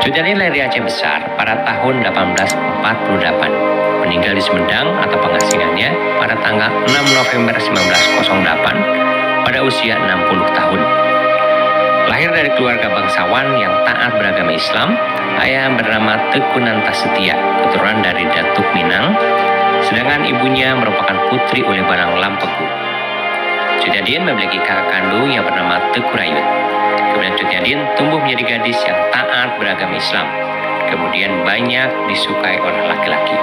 Cut Nyarin lahir di Aceh Besar pada tahun 1848. Meninggal di Sumedang atau pengasingannya pada tanggal 6 November 1908 pada usia 60 tahun. Lahir dari keluarga bangsawan yang taat beragama Islam, ayah bernama Teku Nantasetia, keturunan dari Datuk Minang, sedangkan ibunya merupakan putri Uli Balang Lampegu. Cut Nyarin memiliki kakak kandung yang bernama Teku Rayut. Kemudian Cut Nyarin tumbuh menjadi gadis yang taat beragama Islam, kemudian banyak disukai oleh laki-laki.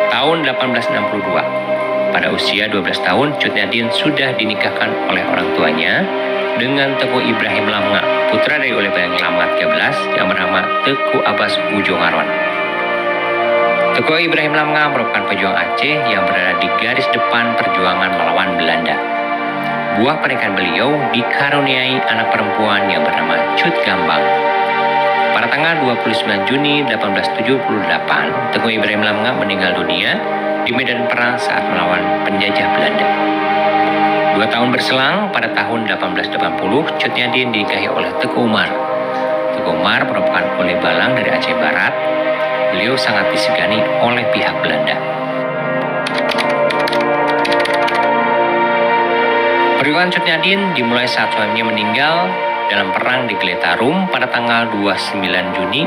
Tahun 1862, pada usia 12 tahun, Cut Nyarin sudah dinikahkan oleh orang tuanya dengan Teku Ibrahim Lamnga, putra dari Uli Balang Lamnga 13 yang bernama Teku Abbas Bujongaron. Teku Ibrahim Lamnga merupakan pejuang Aceh yang berada di garis depan perjuangan melawan Belanda. Buah pernikahan beliau dikaruniai anak perempuan yang bernama Cut Gambang. Pada tanggal 29 Juni 1878, Teku Ibrahim Lamnga meninggal dunia di medan perang saat melawan penjajah Belanda. 2 tahun berselang, pada tahun 1880, Cut Nyarin dinikahi oleh Teku Umar. Teku Umar merupakan Uli Balang dari Aceh Barat. Beliau sangat disegani oleh pihak Belanda. Perjuangan Cut Nyarin dimulai saat suaminya meninggal dalam perang di Geletarum pada tanggal 29 Juni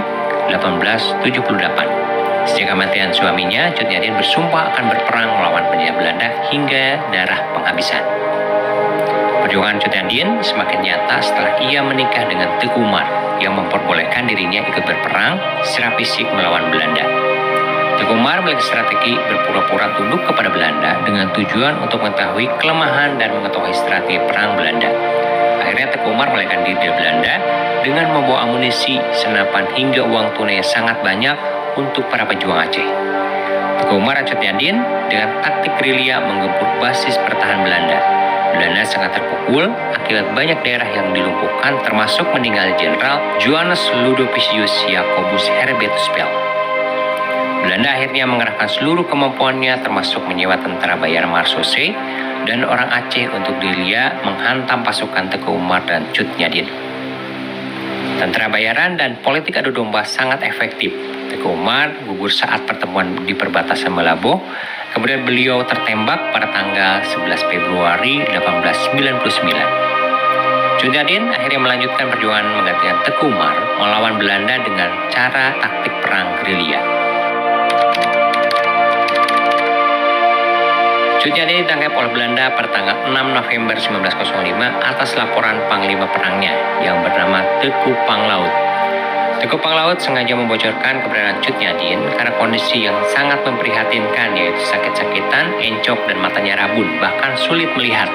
1878. Sejak kematian suaminya, Cut Nyarin bersumpah akan berperang melawan penjajah Belanda hingga darah penghabisan. Perjuangan Cut Nyarin semakin nyata setelah ia menikah dengan Teku Umar yang memperbolehkan dirinya ikut berperang secara fisik melawan Belanda. Teku Umar memiliki strategi berpura-pura tunduk kepada Belanda dengan tujuan untuk mengetahui kelemahan dan mengetahui strategi perang Belanda. Akhirnya Teku Umar melarikan diri dari Belanda dengan membawa amunisi, senapan hingga uang tunai yang sangat banyak untuk para pejuang Aceh. Teku Umar dan Cut Nyarin dengan taktik gerilya menggempur basis pertahanan Belanda. Belanda sangat terpukul akibat banyak daerah yang dilumpuhkan, termasuk meninggal Jenderal Johannes Ludovicius Jacobus Herbertus Pel. Belanda akhirnya mengerahkan seluruh kemampuannya, termasuk menyewa tentara bayar Marsose dan orang Aceh untuk gerilya menghantam pasukan Teku Umar dan Cut Nyarin. Tentara bayaran dan politik adu domba sangat efektif. Teku Umar gugur saat pertemuan di perbatasan Malabo. Kemudian beliau tertembak pada tanggal 11 Februari 1899. Cut Nyarin akhirnya melanjutkan perjuangan menggantikan Teku Umar melawan Belanda dengan cara taktik perang gerilya. Cut Nyarin ditangkap oleh Belanda pada tanggal 6 November 1905 atas laporan panglima perangnya yang bernama Teku Panglaut. Teku Panglaut sengaja membocorkan keberadaan Cut Nyarin karena kondisi yang sangat memprihatinkan, yaitu sakit-sakitan, encok, dan matanya rabun, bahkan sulit melihat.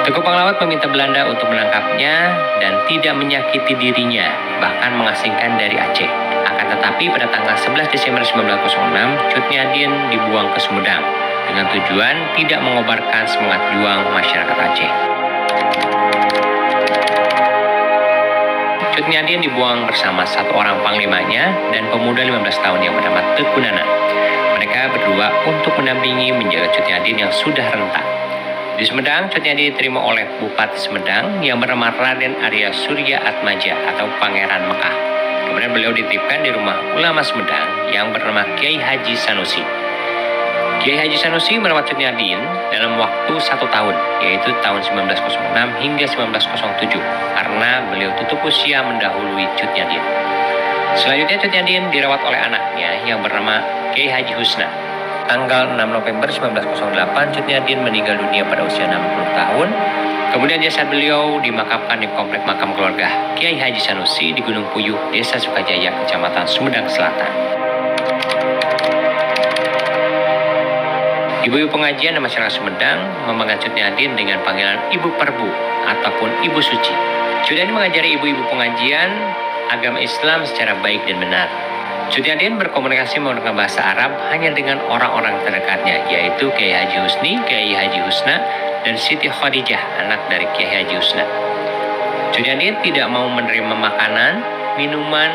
Teku Panglaut meminta Belanda untuk menangkapnya dan tidak menyakiti dirinya, bahkan mengasingkan dari Aceh. Akan tetapi pada tanggal 11 Desember 1906, Cut Nyarin dibuang ke Sumedang dengan tujuan tidak mengobarkan semangat juang masyarakat Aceh. Cut Nyarin dibuang bersama satu orang panglimanya dan pemuda 15 tahun yang bernama Teku Nana. Mereka berdua untuk mendampingi menjaga Cut Nyarin yang sudah renta. Di Sumedang, Cut Nyarin diterima oleh Bupati Sumedang yang bernama Raden Arya Surya Atmaja atau Pangeran Mekah. Kemudian beliau dititipkan di rumah ulama Sumedang yang bernama Kiai Haji Sanusi. Kiai Haji Sanusi merawat Cut Nyarin dalam waktu 1 tahun, yaitu tahun 1906 hingga 1907, karena beliau tutup usia mendahului Cut Nyarin. Selanjutnya Cut Nyarin dirawat oleh anaknya yang bernama Kiai Haji Husna. Tanggal 6 November 1908, Cut Nyarin meninggal dunia pada usia 60 tahun. Kemudian jasad beliau dimakamkan di komplek makam keluarga Kiai Haji Sanusi di Gunung Puyuh, Desa Sukajaya, Kecamatan Sumedang Selatan. Ibu-ibu pengajian dan masyarakat Sumedang memanggil Cut Nyarin dengan panggilan Ibu Perbu ataupun Ibu Suci. Cut Nyarin mengajari ibu-ibu pengajian agama Islam secara baik dan benar. Cut Nyarin berkomunikasi menggunakan bahasa Arab hanya dengan orang-orang terdekatnya, yaitu Kiai Haji Husni, Kiai Haji Husna, dan Siti Khadijah, anak dari Kiai Haji Husna. Cut Nyarin tidak mau menerima makanan, minuman,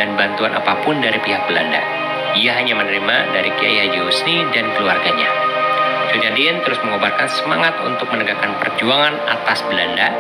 dan bantuan apapun dari pihak Belanda. Ia hanya menerima dari Kiai Haji Husni dan keluarganya. Cut Nyarin terus mengobarkan semangat untuk menegakkan perjuangan atas Belanda